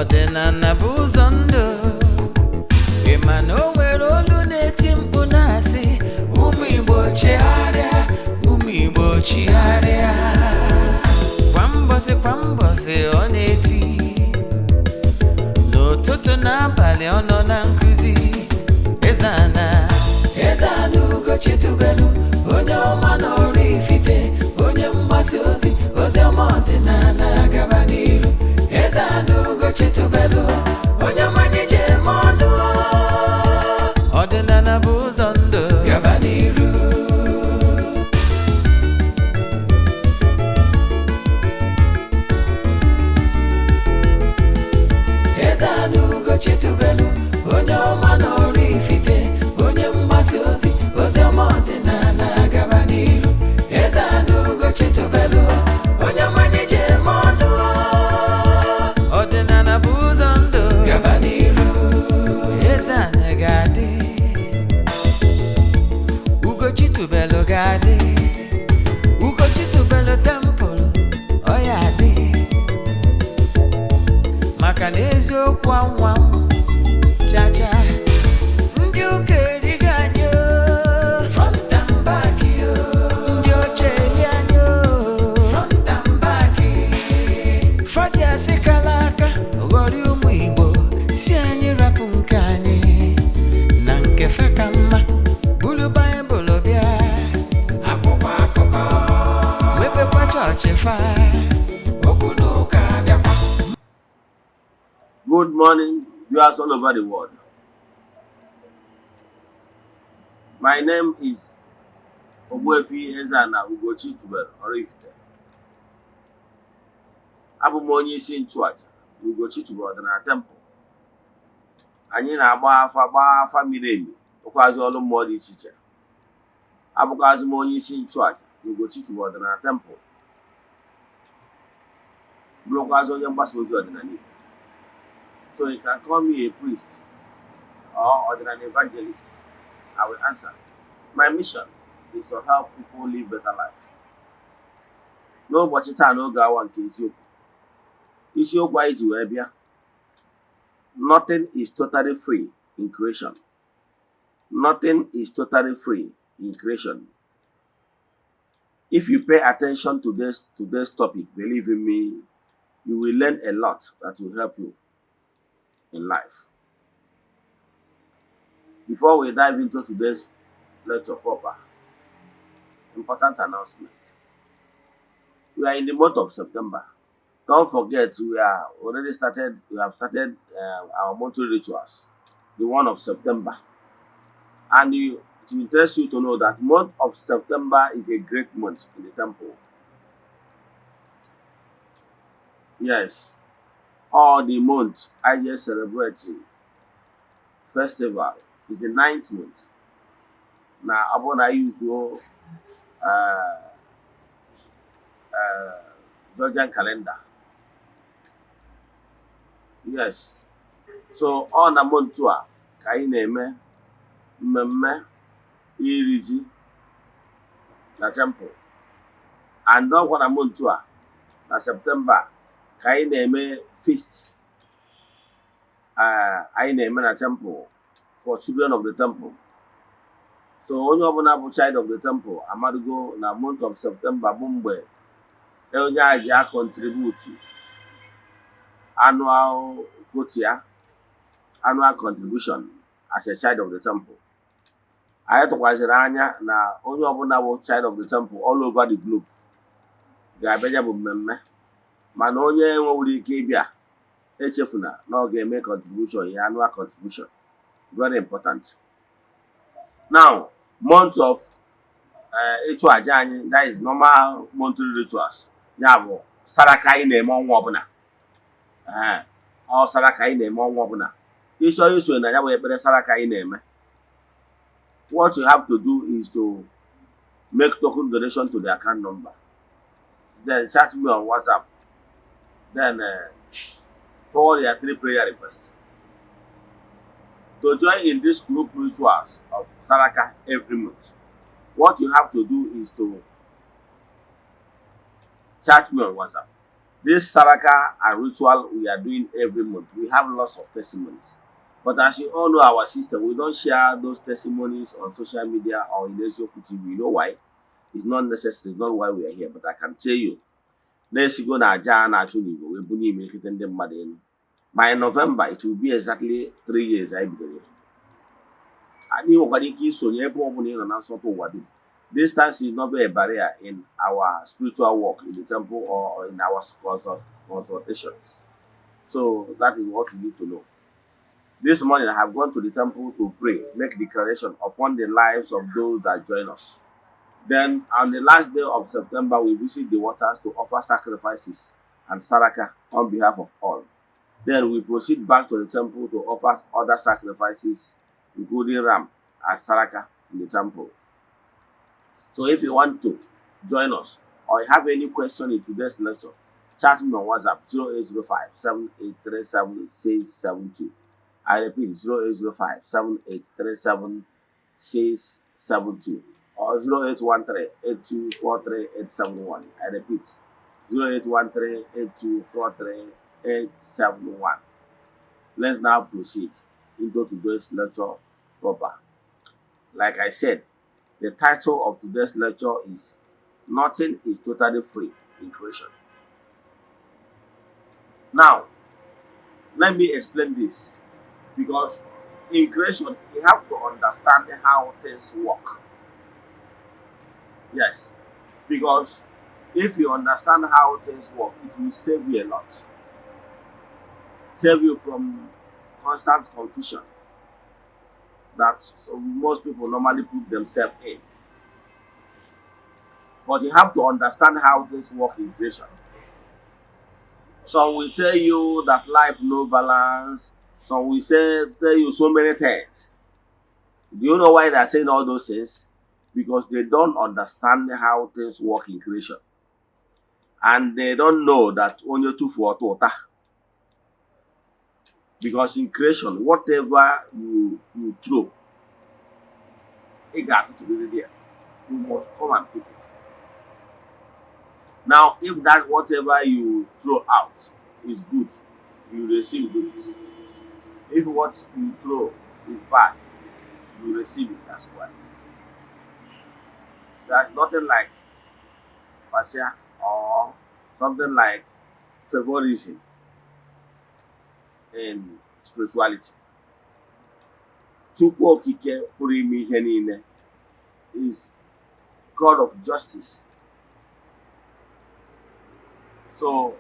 Ọdịnala bụ ụzọ ndụ. Ị ma na o nwere olu na-eti mkpu na-asị ụmụ Igbo chigharịa, ụmụ Igbo chigharịa. Kwa mbọsị ọ na-eti, n'ụtụtụ n'abalị ọ nọ na nkuzi. Eze-Ana ugochitubelu, onye ọma na oraifite, onye mgbasa ozi ọma ọdịnala gaba n'iru. Eze-Ana ugochitubelu, onye ọma na-eje eme ọnụ. Ọdịnala bụ ụzọ ndụ, gaba n'iru. Eze-Ana ugochitubelu, onye ọma na oraifite, onye mgbasa ozi ọma ọdịnala gaba n'iru. Eze-Ana ugochitubelu, onye ọma na-eje eme ọnụ. Ọdịnala bụ ụzọ ndụ, gaba n'iru. Eze-Ana ga-adị, ugochitubelu ga-adị, ugochitubelu tempụl ọ ya adị. Maka na eziokwu anwa chacha ndị ụka erighị anyị front and back, ndị oche eri anyị front and back. Fọdụ asị kala aka ghọrị ụmụ Igbo si anyị rapụ nke anyị na nke fe ka mma. Bulu Baịbụl bịa, akwụkwọ akụkọ mepekwa chọọchị fa, okwu na ụka bịakwa. Good morning, viewers all over the world. My name is Ogbuefi Eze-Ana ugochitubelu oraifite. Abụ m onye isi nchụaja ugochitubelu ọdịnala temple. Anyị na-agba afa miri emi, ụkwazị ọrụ mmụọ dị iche iche. Abụkwazị m onye isi nchụaja ugochitubelu ọdịnala temple. Bụrụkwazị onye mgbasa ozi ọdịnala Igbo. So you can call me a priest or an evangelist. I will answer. My mission is to help people live better life. N'ụbọchị taa n'oge awa nke isiokwu anyị ji wee bịa. Nothing is totally free in creation. Nothing is totally free in creation. If you pay attention to this topic, believe in me, you will learn a lot that will help you in life. Before we dive into today's lecture proper, important announcement. We are in the month of September. Don't forget, we have started our monthly rituals, the one of September. And it will interest you to know that month of September is a great month in the temple. Yes. All the months I just celebrating festival is the 9th month. Now, upon I use Georgian calendar. Yes. So on a month to kai neme mmemme iri ji na temple. And on a month to na September kai neme feast. I name a temple for children of the temple. So onye ọbụla bụ child of the temple amadugo na month of September bụ mgbe onye a ji a contribute annual contribution as a child of the temple. Anyị tụkwasịrị anya na onye ọbụla bụ child of the temple all over the globe ga-abịa bụ mmemme, mana onye nwere ike ịbịa echefuna na ọ ga-eme contribution, ya annual contribution. Very important. Now, month of ịchụ aja anyị, that is normal monthly rituals. Ya bụ saraka anyị na-eme ọnwa ọbụla. Ọ saraka anyị na-eme ọnwa ọbụla. Ịchọ iso na ya bụ ekpere saraka anyị na-eme. What you have to do is to make token donation to the account number. Then chat me on WhatsApp. Then forward your 3 prayer requests. To join in this group rituals of Saraka every month, what you have to do is to chat me on WhatsApp. This Saraka and ritual we are doing every month, we have lots of testimonies. But as you all know our system, we don't share those testimonies on social media or in Eziokwu TV. You know why? It's not necessary, it's not why we are here. But I can tell you, let's go na Eze-Ana actually we bunye imekete ndị mmadụ elu. By November, it will be exactly 3 years I bidoro. Anyị nwekwara ike isonye ebe ọ bụla ị nọ na nsọpụ ụwa dum. Distance is not a barrier in our spiritual work in the temple or in our consultations. So that is what you need to know. This morning I have gone to the temple to pray, make declaration upon the lives of those that join us. Then on the last day of September, we visit the waters to offer sacrifices and saraka on behalf of all. Then we proceed back to the temple to offer other sacrifices, including ram and saraka in the temple. So if you want to join us or you have any question in today's lecture, chat me on WhatsApp 0805 7837 672. I repeat 0805 7837 672 or 0813 8243 871. I repeat 0813 8243 871. Let's now proceed into today's lecture proper. Like I said, the title of today's lecture is Nothing is Totally Free in Creation. Now, let me explain this, because in creation, you have to understand how things work. Yes, because if you understand how things work, it will save you a lot. Save you from constant confusion that most people normally put themselves in. But you have to understand how things work in creation. Some will tell you that life no balance. Some will tell you so many things. Do you know why they are saying all those things? Because they don't understand how things work in creation. And they don't know that only two for tota. Because in creation, whatever you throw, it got to be there. You must come and pick it. Now, if that whatever you throw out is good, you receive goodness. If what you throw is bad, you receive it as well. There's nothing like parsia or something like favorism in spirituality. Chukwu okike pụrụ ime ihe niile is God of justice. So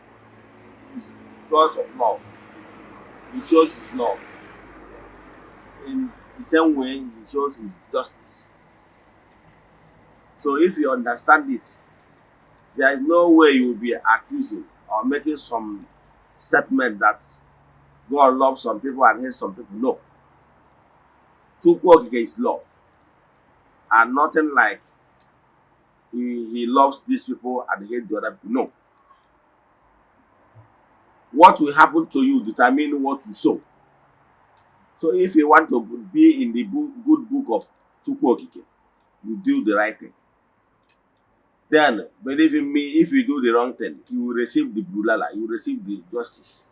it's God of love. He shows his love. In the same way, he shows his justice. So if you understand it, there is no way you will be accusing or making some statement that God loves some people and hates some people. No. Chukwu okike is love. And nothing like he loves these people and hates the other people. No. What will happen to you determines what you sow. So if you want to be in the good book of Chukwu okike, you do the right thing. Then, believe in me, if you do the wrong thing, you will receive the bulala, you will receive the justice.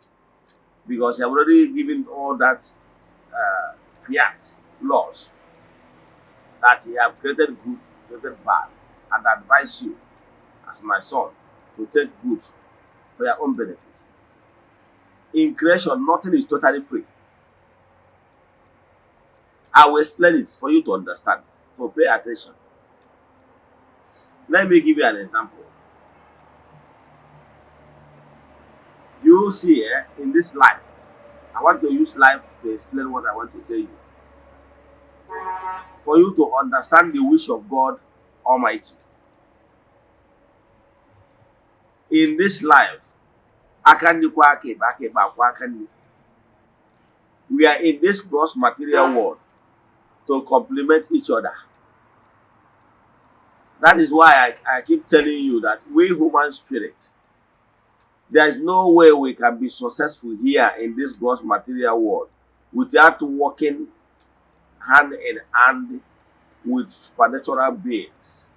Because I have already given all that fiat laws that he have created good, created bad, and advise you as my son to take good for your own benefit. In creation, nothing is totally free. I will explain it for you to understand. So pay attention. Let me give you an example. You see, in this life, I want to use life to explain what I want to tell you. For you to understand the wish of God Almighty. In this life, we are in this gross material world to complement each other. That is why I keep telling you that we human spirit, there is no way we can be successful here in this gross material world without working hand in hand with supernatural beings,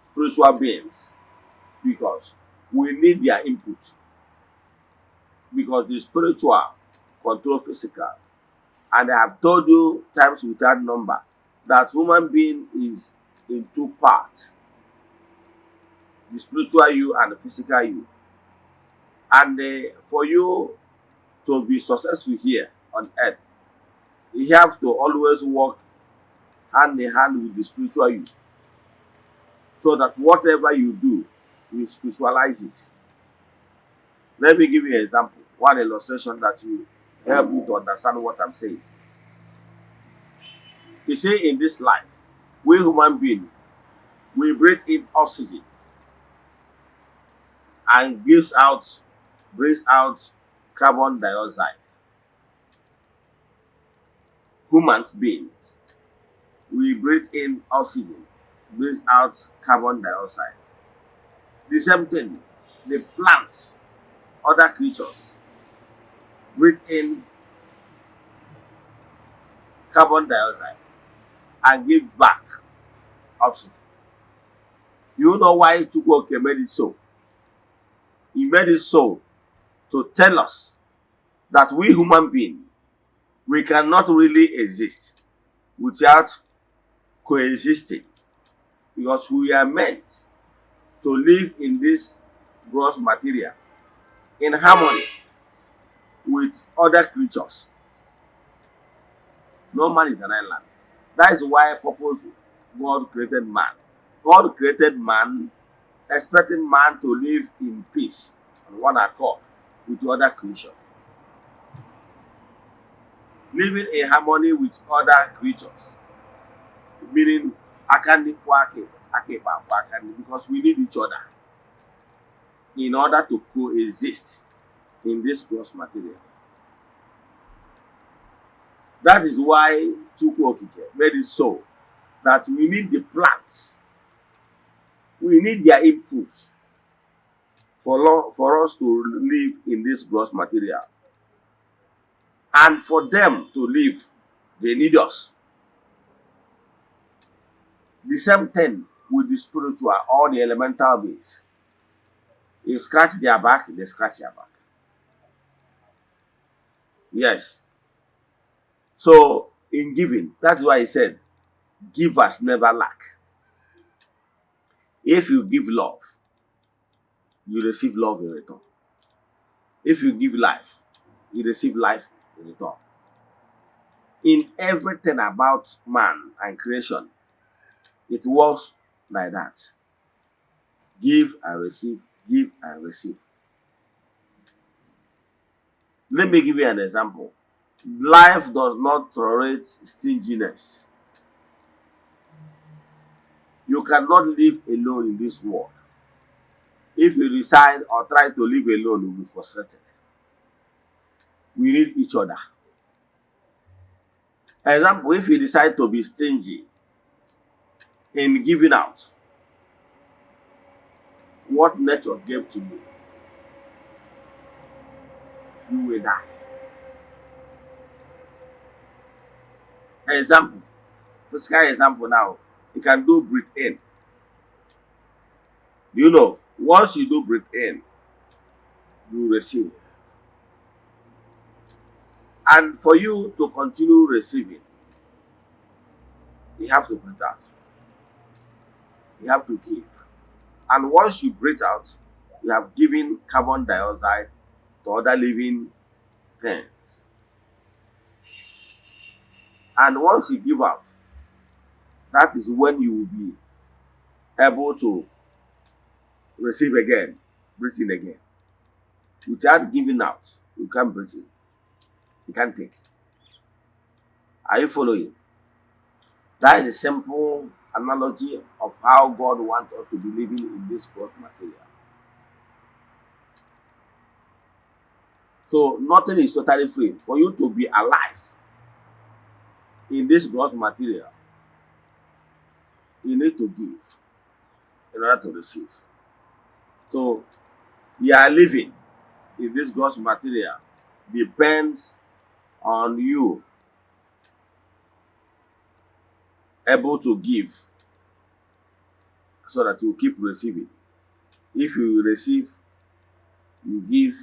spiritual beings. Because we need their input, because the spiritual control physical. And I have told you times without number that human being is in two parts, the spiritual you and the physical you. And for you to be successful here on earth, you have to always work hand in hand with the spiritual you, so that whatever you do, you spiritualize it. Let me give you an example, one illustration that will help you to understand what I'm saying. You see, in this life, we human beings, we breathe in oxygen and brings out carbon dioxide. Human beings, we breathe in oxygen, brings out carbon dioxide. The same thing, the plants, other creatures, breathe in carbon dioxide and give back oxygen. You know why Chukwuoke made it so? He made it so to tell us that we human beings, we cannot really exist without coexisting, because we are meant to live in this gross material in harmony with other creatures. No man is an island. That is why purpose God created man. God created man expecting man to live in peace on one accord with other creatures. Living in harmony with other creatures, meaning because we need each other in order to coexist in this gross material. That is why Chukwuoke made it so that we need the plants, we need their inputs for us to live in this gross material. And for them to live, they need us. The same thing with the spiritual or the elemental beings. You scratch their back, they scratch your back. Yes. So, in giving, that's why he said, givers never lack. If you give love, you receive love in return. If you give life, you receive life in return. In everything about man and creation, it works like that. Give and receive, give and receive. Let me give you an example. Life does not tolerate stinginess. You cannot live alone in this world. If you decide or try to live alone, you'll be frustrated. We need each other. Example, if you decide to be stingy in giving out what nature gave to you, you will die. Example, physical example now, you can do breathe in. Do you know, once you do breathe in, you receive. And for you to continue receiving, you have to breathe out. You have to give. And once you breathe out, you have given carbon dioxide to other living things. And once you give out, that is when you will be able to receive again, breathe in again. Without giving out, you can't breathe in. You can't take. Are you following? That is a simple analogy of how God wants us to be living in this gross material. So nothing is totally free. For you to be alive in this gross material, you need to give in order to receive. So you are living in this gross material depends on you able to give so that you keep receiving. If you receive you give,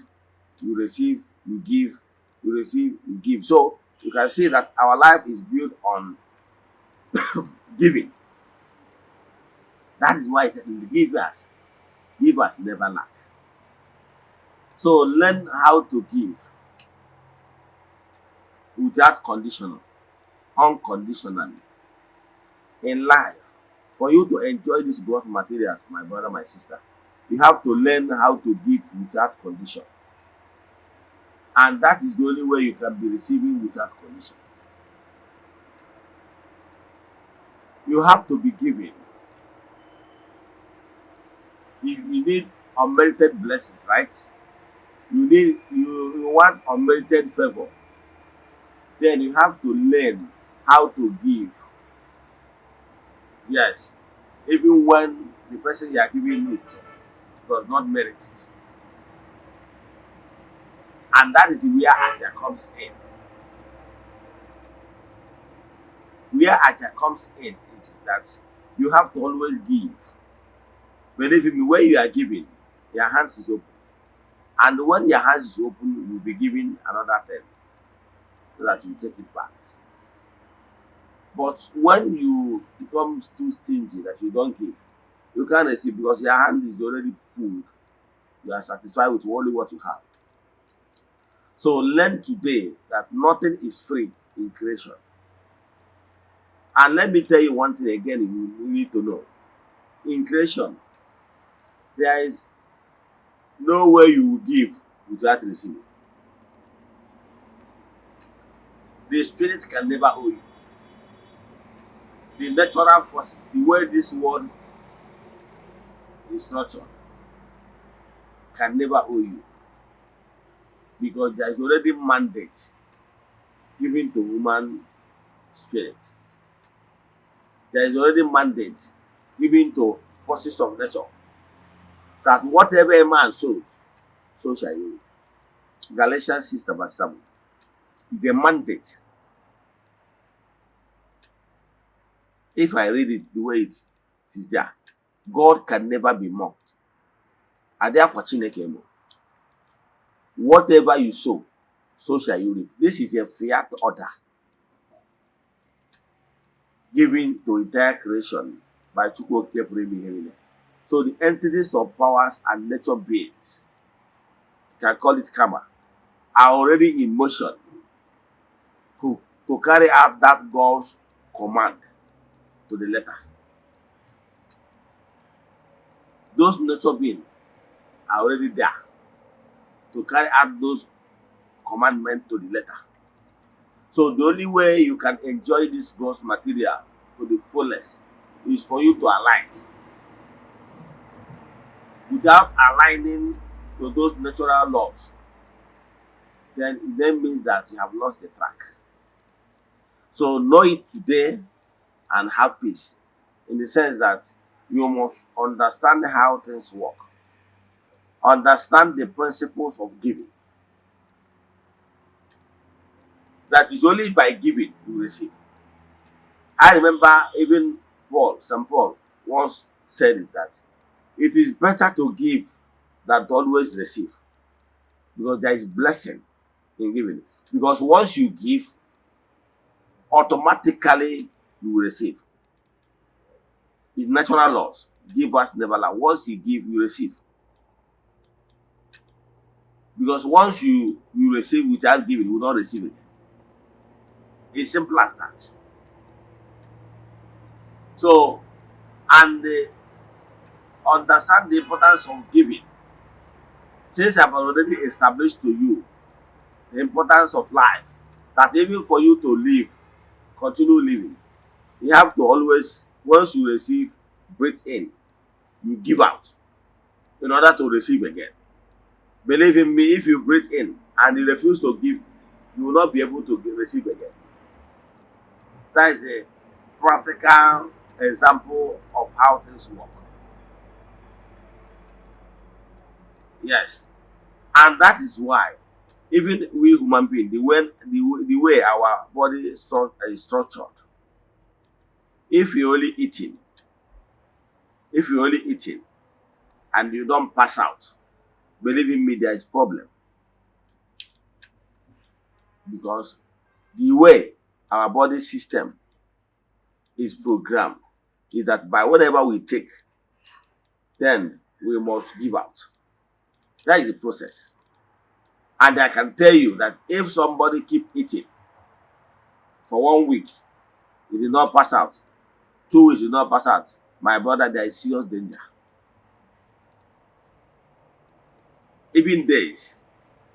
you receive, you give, you receive, you give. So you can see that our life is built on giving. That is why it said, givers never lack. So learn how to give without conditional, unconditionally in life. For you to enjoy these gross materials, my brother, my sister, you have to learn how to give without condition. And that is the only way you can be receiving without condition. You have to be giving. You need unmerited blessings, right? You want unmerited favor. Then you have to learn how to give. Yes. Even when the person you are giving it does not merit it. And that is where Aja comes in. Where Aja comes in is that you have to always give. Believe me, when you are giving, your hands is open. And when your hands is open, you will be giving another 10 so that you take it back. But when you become too stingy that you don't give, you can't receive because your hand is already full. You are satisfied with only what you have. So learn today that nothing is free in creation. And let me tell you one thing again you need to know. In creation, there is no way you will give without receiving. The spirit can never owe you. The natural forces, the way this world is structured, can never owe you. Because there is already mandate given to human spirit. There is already mandate given to forces of nature that whatever a man sows, so shall he reap. Galatians 6:7 is a mandate. If I read it the way it is there, God can never be mocked. Whatever you sow, so shall you reap. This is a fiat order given to entire creation by Ogbuefi. So the entities of powers and nature beings, you can call it karma, are already in motion to carry out that God's command to the letter. Those nature beings are already there to carry out those commandments to the letter. So the only way you can enjoy this gross material to the fullest is for you to align. Without aligning to those natural laws, then it then means that you have lost the track. So know it today and have peace, in the sense that you must understand how things work. Understand the principles of giving. That is only by giving you receive. I remember even St. Paul once said it, that it is better to give than to always receive. Because there is blessing in giving. Because once you give, automatically you will receive. It's natural laws. Give us never lack. Once you give, you receive. Because once you receive without giving, you will not receive it. It's simple as that. So, and understand the importance of giving. Since I've already established to you the importance of life, that even for you to live, continue living, you have to always, once you receive, breathe in, you give out in order to receive again. Believe in me, if you breathe in and you refuse to give, you will not be able to receive again. That is a practical example of how things work. Yes. And that is why even we human beings, the way our body is structured, if you're only eating and you don't pass out, believe in me, there is problem. Because the way our body system is programmed is that by whatever we take, then we must give out. That is the process. And I can tell you that if somebody keep eating for 1 week, it did not pass out, 2 weeks did not pass out, my brother, there is serious danger. Even days,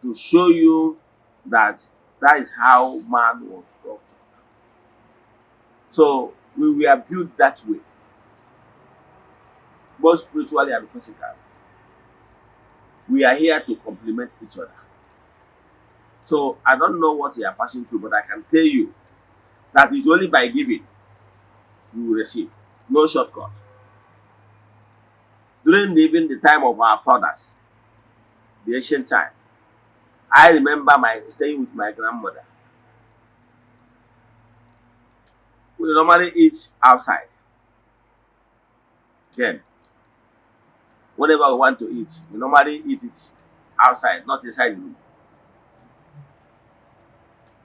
to show you that that is how man was structured. So we were built that way, both spiritually and physically. We are here to complement each other. So I don't know what you are passing through, but I can tell you that it's only by giving you will receive. No shortcut. During even the time of our fathers, the ancient time, I remember staying with my grandmother. We normally eat outside. Then, whatever we want to eat, we normally eat it outside, not inside the room.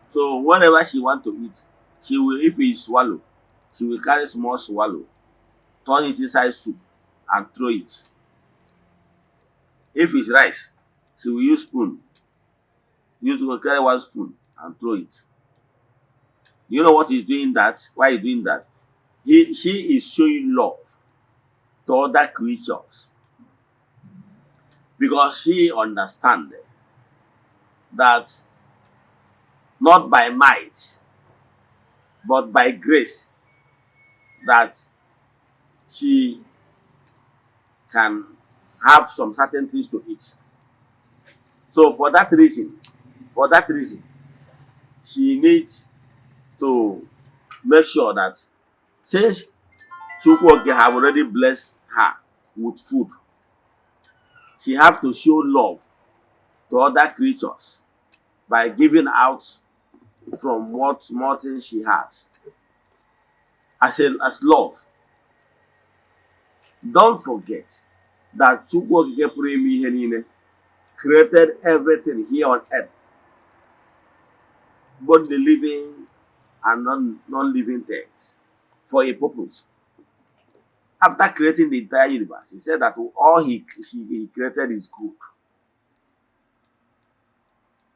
So whatever she want to eat, she will, if it is swallow, she will carry small swallow, turn it inside soup, and throw it. If it's rice, she will use spoon. Carry 1 spoon and throw it. You know what he's doing that? Why he's doing that? She is showing love to other creatures. Because she understands that not by might, but by grace, that she can have some certain things to eat. So for that reason, she needs to make sure that since Chukwuoke have already blessed her with food, she have to show love to other creatures by giving out from what small things she has as love. Don't forget that Chukwuoke created everything here on earth, both the living and non-living things, for a purpose. After creating the entire universe, he said that all he created is good.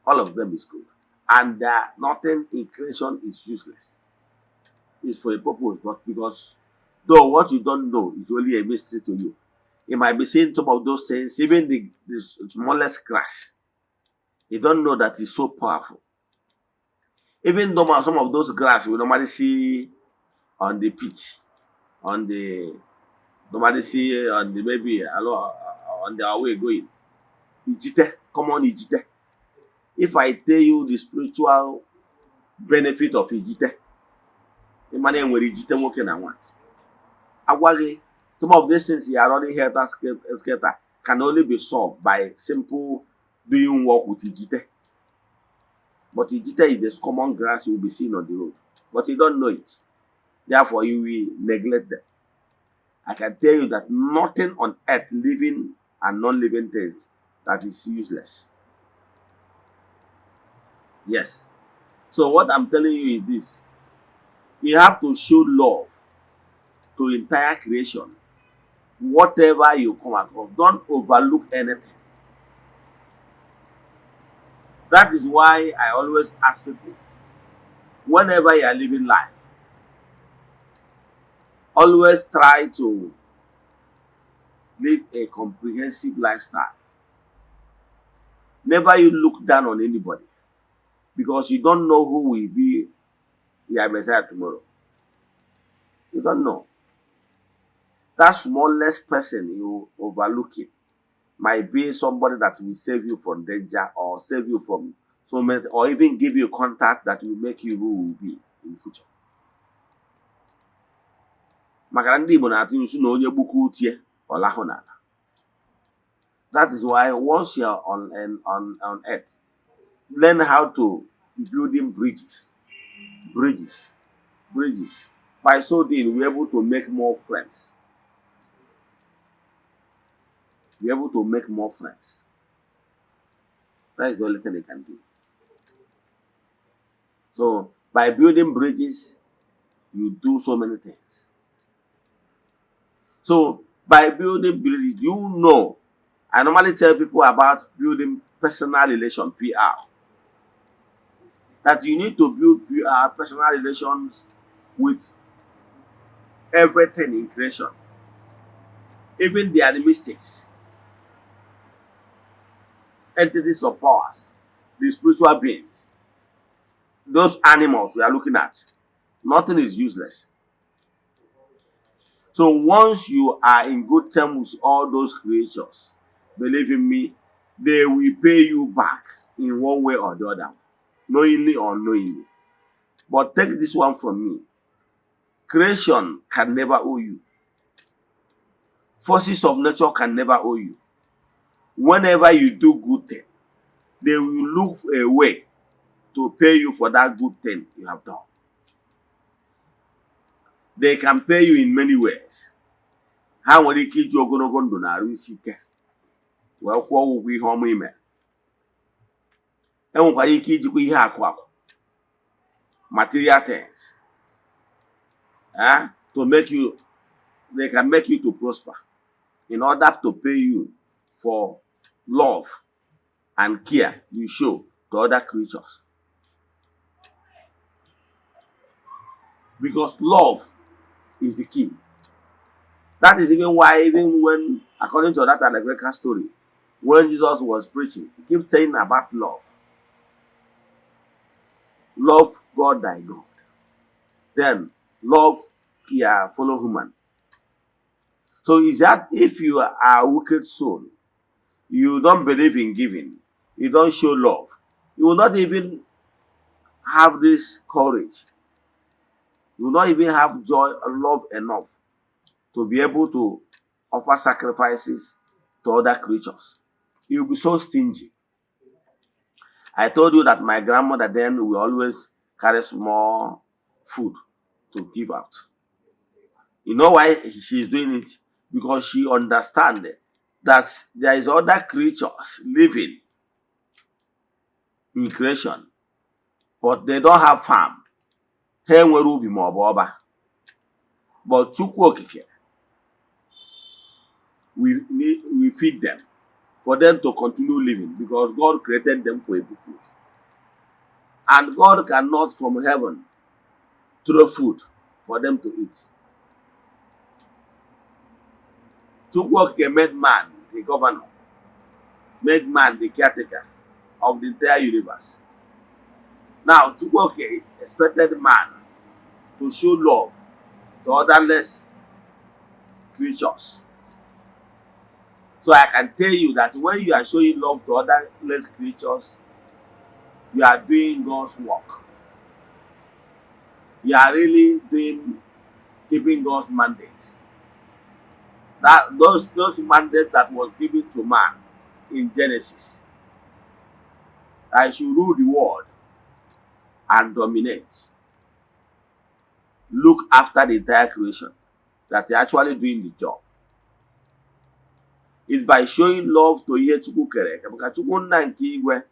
All of them is good. And nothing in creation is useless. It's for a purpose, but because though what you don't know is only a mystery to you. You might be seeing some of those things, even the smallest grass. You don't know that it's so powerful. Even though some of those grass we normally see on the pitch, maybe on their way going. Ijite, common Ijite. If I tell you the spiritual benefit of Ijite, some of these things you are already heard as skater can only be solved by simple doing work with Ijite. But Ijite is this common grass you will be seeing on the road. But you don't know it. Therefore, you will neglect them. I can tell you that nothing on earth, living and non-living things, that is useless. Yes. So what I'm telling you is this. You have to show love to entire creation. Whatever you come across, don't overlook anything. That is why I always ask people, whenever you are living life, always try to live a comprehensive lifestyle. Never you look down on anybody, because you don't know who will be your Messiah tomorrow. You don't know. That smallest person you overlooking might be somebody that will save you from danger, or save you from so many, or even give you contact that will make you who you will be in the future. That is why once you are on earth, learn how to building bridges. By so doing, we're able to make more friends. That is the only thing they can do. So by building bridges, you do so many things. So by building bridges, you know, I normally tell people about building personal relation, PR. That you need to build PR, personal relations with everything in creation, even the animastics, entities of powers, the spiritual beings, those animals we are looking at. Nothing is useless. So once you are in good terms with all those creatures, believe in me, they will pay you back in one way or the other, knowingly or unknowingly. But take this one from me. Creation can never owe you. Forces of nature can never owe you. Whenever you do good thing, they will look for a way to pay you for that good thing you have done. They can pay you in many ways. Ha nwere ike iji ogologo ndụ na arụ isi ike wee kwụọ ụgwọ ihe ọma ime. Enwekwara ike ijikwa ihe akụ akụ, material things, to make you, they can make you to prosper in order to pay you for love and care you show to other creatures. Because love is the key. That is even why, even when, according to that allegorical story, when Jesus was preaching, he kept saying about love. Love God thy God. Then love your fellow human. So is that if you are a wicked soul, you don't believe in giving, you don't show love, you will not even have this courage. You will not even have joy or love enough to be able to offer sacrifices to other creatures. You will be so stingy. I told you that my grandmother then will always carry small food to give out. You know why she is doing it? Because she understands that there is other creatures living in creation, but they don't have farm. Ha enwere ubi ma ọ bụ ọba. But Chukwu Okike, we feed them for them to continue living, because God created them for a purpose. And God cannot from heaven throw food for them to eat. Chukwu Okike made man the governor, made man the caretaker of the entire universe. Now, Chukwu Okike expected man to show love to other less creatures. So I can tell you that when you are showing love to other less creatures, you are doing God's work. You are really keeping God's mandate. That those mandates that was given to man in Genesis. I should rule the world and dominate. Look after the entire creation, that you're actually doing the job. It's by showing love to ihe Chukwu kere eke, because Chukwu nna nke igwe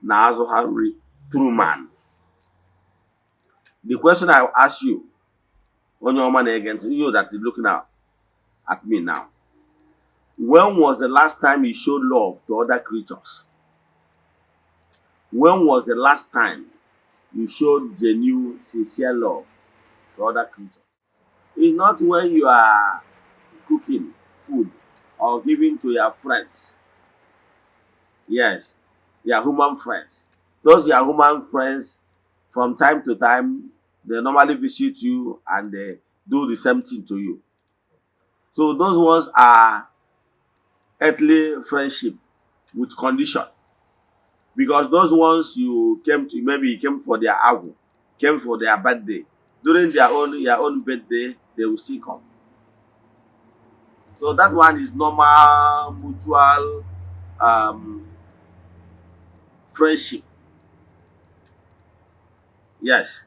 na-azụ ha nri through man. The question I will ask you, onye ọma na-ege ntị, you that is looking at me now, when was the last time you showed love to other creatures? When was the last time you showed genuine, sincere love to other creatures? It's not when you are cooking food or giving to your friends. Yes, your human friends. Those your human friends, from time to time, they normally visit you and they do the same thing to you. So those ones are earthly friendship with condition. Because those ones you came to, maybe you came for their agwu, came for their birthday. During your own birthday, they will still come. So that one is normal mutual friendship. Yes.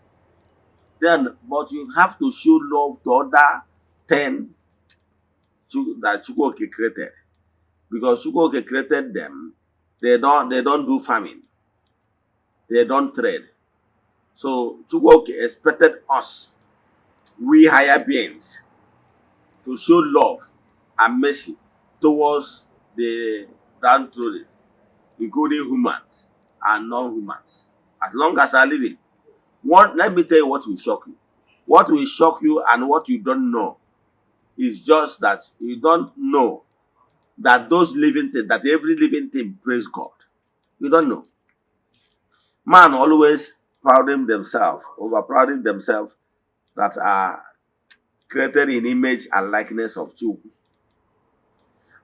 Then, but you have to show love to other 10 that Chukwu created. Because Chukwu created them They don't do farming. They don't trade. So Chukwuoke expected us, we higher beings, to show love and mercy towards the downtrodden, including humans and non-humans. As long as I are living. Let me tell you what will shock you. What will shock you and what you don't know is just that you don't know that those living things, that every living thing praise God. You don't know. Man always prouding themselves, overprouding themselves that are created in image and likeness of Chu.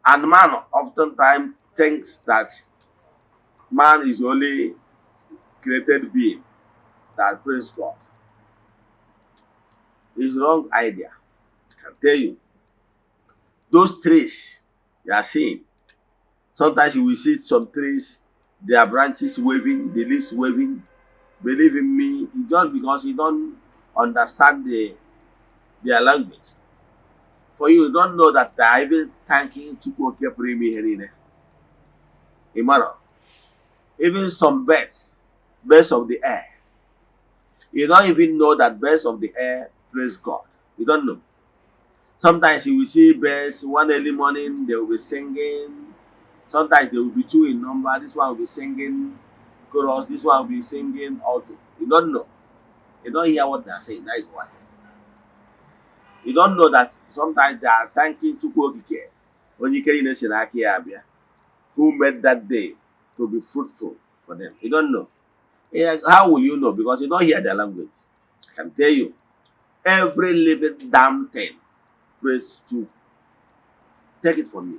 And man oftentimes thinks that man is only created being that praise God. It's wrong idea. I can tell you. Those trees you are seeing, sometimes you will see some trees, their branches waving, the leaves waving. Believe in me, it's just because you don't understand their language. For you don't know that they are even thanking Chukwuoke Primi Herine. Imara. Even some birds of the air. You don't even know that birds of the air praise God. You don't know. Sometimes you will see birds one early morning, they will be singing. Sometimes they will be two in number. This one will be singing chorus, this one will be singing alto. You don't know. You don't hear what they are saying. That is why. You don't know that sometimes they are thanking Chukwuoke, who made that day to be fruitful for them. You don't know. How will you know? Because you don't hear their language. I can tell you, every living damn thing praise Chukwu. Take it from me.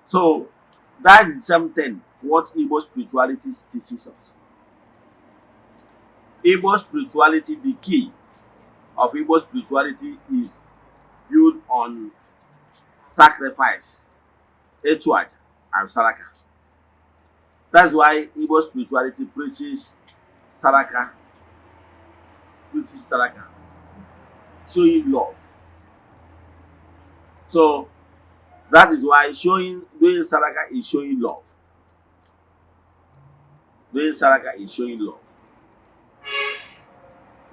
So that is something what Igbo spirituality teaches us. Igbo spirituality, the key of Igbo spirituality is built on sacrifice, echuaja, and saraka. That's why Igbo spirituality preaches saraka, showing love. So that is why doing saraka is showing love. Doing saraka is showing love.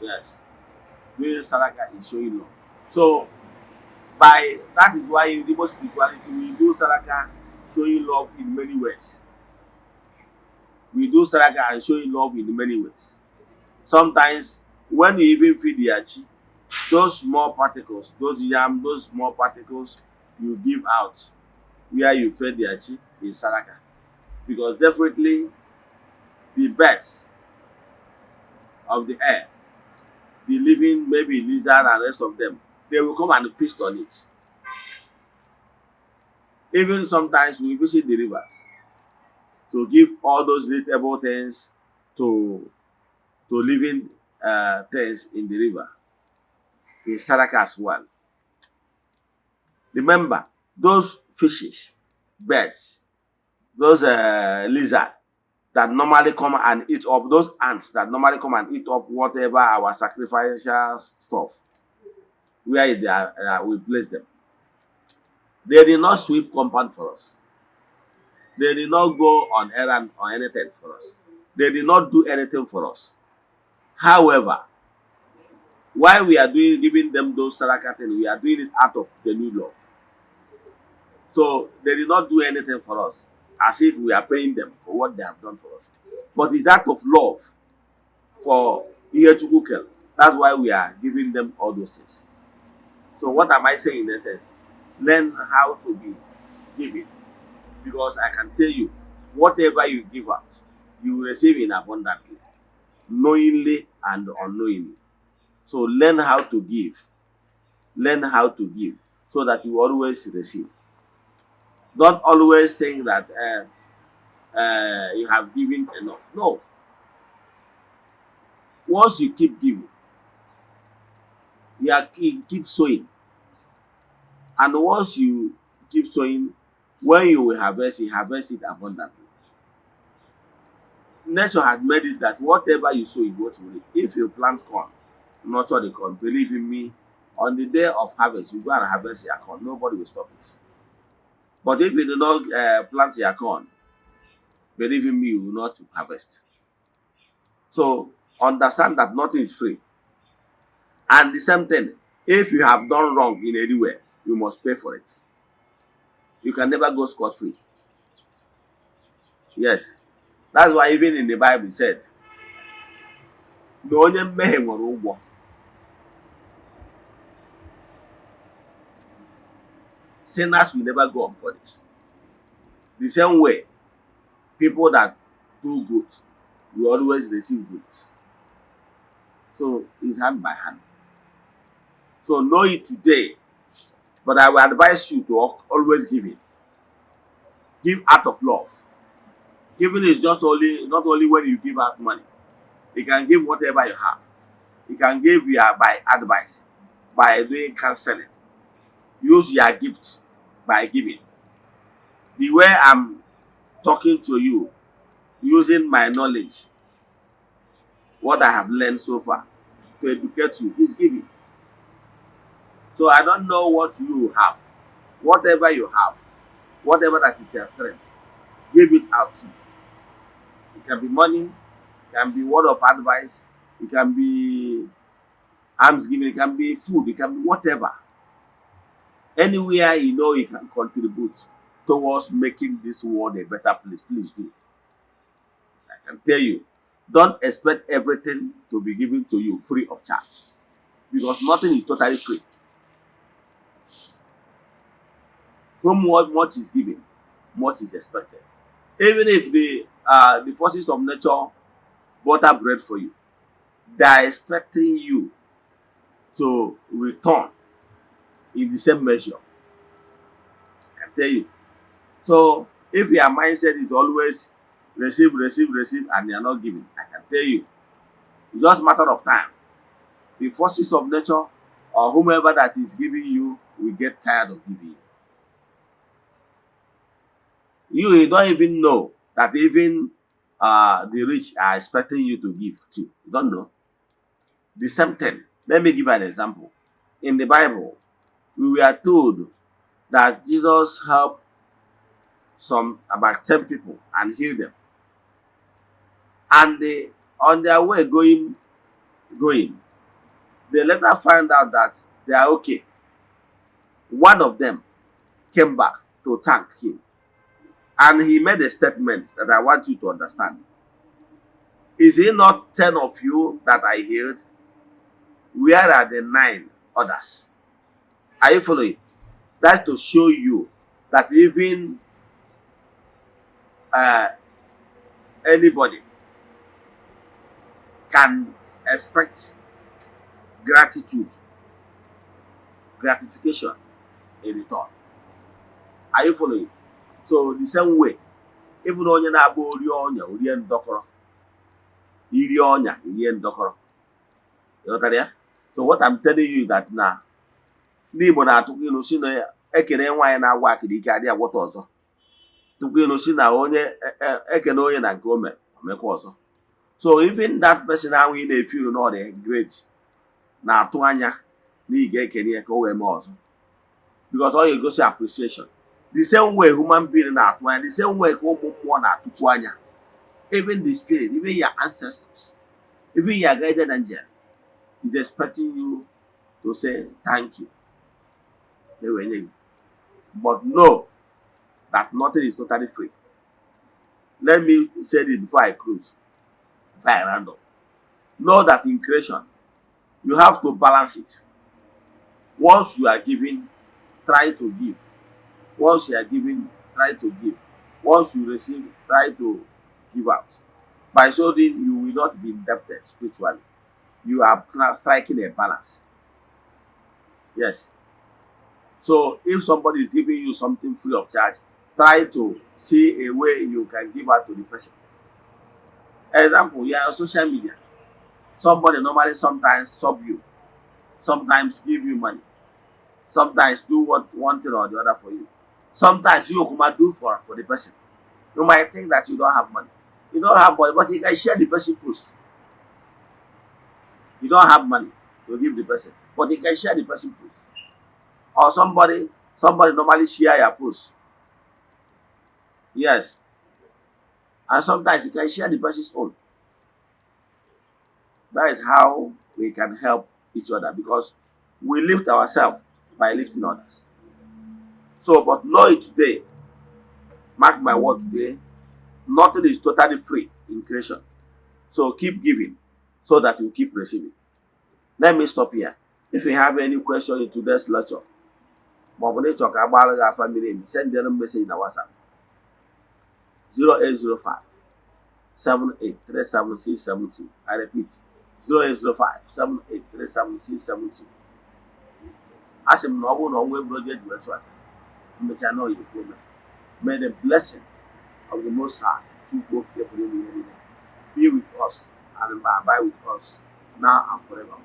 Yes. Doing saraka is showing love. So that is why in Igbo spirituality we do saraka showing love in many ways. We do saraka and showing love in many ways. Sometimes when you even feed the achi, those small particles, those yam, those small particles you give out where you fed the achi in saraka. Because definitely the birds of the air, the living, maybe lizard and rest of them, they will come and feast on it. Even sometimes we visit the rivers to give all those readable things to living things in the river. Is saraka as well. Remember, those fishes, birds, those lizards that normally come and eat up, those ants that normally come and eat up whatever our sacrificial stuff, where they are, we place them. They did not sweep compound for us. They did not go on errand or anything for us. They did not do anything for us. However, while we are giving them those saraka things, we are doing it out of genuine love. So they did not do anything for us, as if we are paying them for what they have done for us. But it's out of love for Chukwuoke. That's why we are giving them all those things. So what am I saying in essence? Learn how to be giving. Because I can tell you, whatever you give out, you will receive in abundantly, knowingly and unknowingly. So learn how to give. Learn how to give so that you always receive. Don't always think that you have given enough. No. Once you keep giving, you keep sowing. And once you keep sowing, when you will harvest it abundantly. Nature has made it that whatever you sow is what you reap. If you plant corn, nurture the corn, believe in me, on the day of harvest, you go and harvest your corn. Nobody will stop it. But if you do not plant your corn, believe in me, you will not harvest. So understand that nothing is free. And the same thing, if you have done wrong in anywhere, you must pay for it. You can never go scot-free. Yes. That's why even in the Bible it said, na onye mmehie nwere ụgwọ. Sinners will never go unpunished. The same way, people that do good will always receive goodness. So it's hand by hand. So know it today. But I will advise you to always give it. Give out of love. Giving is just not only when you give out money. You can give whatever you have. You can give by advice, by doing counseling. Use your gift by giving. The way I'm talking to you, using my knowledge, what I have learned so far, to educate you, is giving. So I don't know what you have. Whatever you have, whatever that is your strength, give it out to you. It can be money, it can be word of advice, it can be alms giving, it can be food, it can be whatever. Anywhere you know you can contribute towards making this world a better place, please do. I can tell you, don't expect everything to be given to you free of charge, because nothing is totally free. Whom much is given, much is expected. Even if the forces of nature butter bread for you, they are expecting you to return in the same measure. I can tell you. So if your mindset is always receive, and you are not giving, I can tell you, it's just a matter of time. The forces of nature or whomever that is giving you will get tired of giving you. You don't even know that even the rich are expecting you to give too. You don't know. The same thing. Let me give an example. In the Bible, we were told that Jesus helped about 10 people and healed them. And they, on their way going, they later find out that they are okay. One of them came back to thank him. And he made a statement that I want you to understand. Is it not 10 of you that I healed? Where are the 9 others? Are you following? That's to show you that even anybody can expect gratification in return. Are you following? So the same way, even onye na-agba ori ọnya orie ndọkọrọ, iri ọnya irie ndọkọrọ. You got that? So what I'm telling you is that now, ndị Igbo na-atụkwa ilu si na ekene nwaanyị na-agwa akịrị ike adịghị agwọta ọzọ. Tụkwa ilu si na onye ekene onye na nke o mere omekwa ọzọ. So even that person ahụ ị na-efeel na ọ dị great na-atụ anya na ị ga-ekene ya ka o wee mee ọzọ. Because ọ ga-egosi appreciation. The same way human being na-atụ anya, the same way ka ụmụ mmụọ na-atụkwu anya. Even the spirit, even your ancestors, even your guided angel is expecting you to say thank you. But know that nothing is totally free. Let me say this before I close, before I round up. Know that in creation, you have to balance it. Once you are giving, try to give. Once you are giving, try to give. Once you receive, try to give out. By so doing, you will not be indebted spiritually. You are striking a balance. Yes. So if somebody is giving you something free of charge, try to see a way you can give out to the person. Example, you are on social media. Somebody normally sometimes sub you, sometimes give you money, sometimes do one thing or the other for you. Sometimes you come do for the person. You might think that you don't have money. You don't have money, but you can share the person post. You don't have money to give the person, but you can share the person post. Or somebody normally share your post. Yes. And sometimes you can share the person's own. That is how we can help each other, because we lift ourselves by lifting others. So, but know it today, mark my word today, nothing is totally free in creation. So keep giving so that you keep receiving. Let me stop here. If you have any question in today's lecture, send them a message in our WhatsApp 0805 7837672. I repeat 0805 7837672. As I'm not going to may the blessings of the Most High be with us and abide with us now and forever.